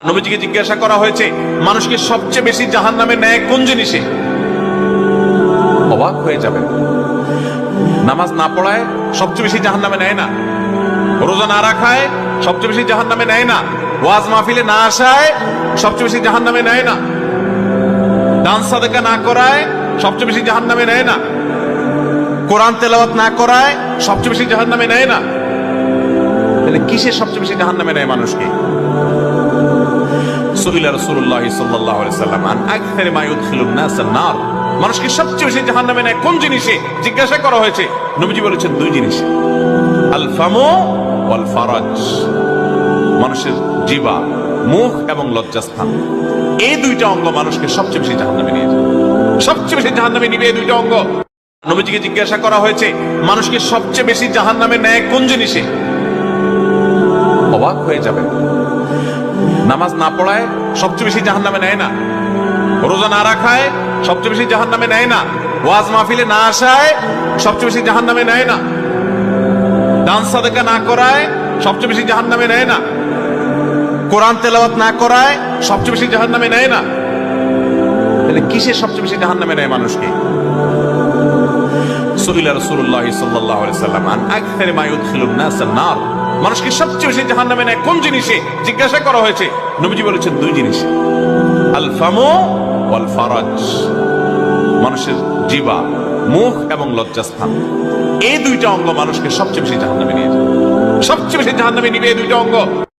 নবীজিকে জিজ্ঞাসা করা হয়েছে মানুষকে সবচেয়ে বেশি জাহান্নামে নেয় কোন জিনিসে? অবাক হয়ে যাবেন। নামাজ না পড়ায় সবচেয়ে বেশি জাহান্নামে নেয় না, রোজা না রাখায় সবচেয়ে বেশি জাহান্নামে নেয় না, ওয়াজ মাহফিলে না আসায় সবচেয়ে বেশি জাহান্নামে নেয় না, দান সাদাকা না করায় সবচেয়ে বেশি জাহান্নামে নেয় না, কোরআন তেলাওয়াত না করায় সবচেয়ে বেশি জাহান্নামে নেয় না। তাহলে কিসের সবচেয়ে বেশি জাহান্নামে নেয় মানুষকে? সুইলা রাসূলুল্লাহ সাল্লাল্লাহু আলাইহি সাল্লাম আন আকসারি মা ইউদখিলুন নাস আন-নার, মানুষকে সবচেয়ে বেশি জাহান্নামে নেয় কোন জিনিসে জিজ্ঞাসা করা হয়েছে। নবীজি বলেছেন দুই জিনিসে, আল ফামু ওয়াল ফারাজ, মানুষের জিহ্বা, মুখ এবং লজ্জাস্থান। এই দুইটা অঙ্গ মানুষকে সবচেয়ে বেশি জাহান্নামে নিয়ে যায়, সবচেয়ে বেশি জাহান্নামে নিবে এই দুইটা অঙ্গ। নবীজিকে জিজ্ঞাসা করা হয়েছে মানুষকে সবচেয়ে বেশি জাহান্নামে নেয় কোন জিনিসে? অবাক হয়ে যাবেন। নামাজ না পড়ায় সবচেয়ে বেশি জাহান্নামে নেয় না, রোজা না রাখায় সবচেয়ে বেশি জাহান্নামে নেয় না, ওয়াজ মাহফিলে না আসায় সবচেয়ে বেশি জাহান্নামে নেয় না, দান সাদাকা না করায় সবচেয়ে বেশি জাহান্নামে নেয় না, কোরআন তেলাওয়াত না করায় সবচেয়ে বেশি জাহান্নামে নেয় না। তাহলে কিসের সবচেয়ে বেশি জাহান্নামে নেয় মানুষকে? সুইলা রাসূলুল্লাহ সাল্লাল্লাহু আলাইহি সাল্লাম আন আকসারি মা ইউদখিলুন নাস আন-নার, মানুষকে সবচেয়ে বেশি জাহান্নামে নেয় কোন জিনিসে জিজ্ঞাসা করা হয়েছে। নবীজি বলেছেন দুই জিনিসে, আল ফামু ওয়াল ফারাজ, মানুষের জিহ্বা, মুখ এবং লজ্জাস্থান। এই দুইটা অঙ্গ মানুষকে সবচেয়ে বেশি জাহান্নামে নিয়ে যায়, সবচেয়ে বেশি জাহান্নামে নিবে এই দুইটা অঙ্গ।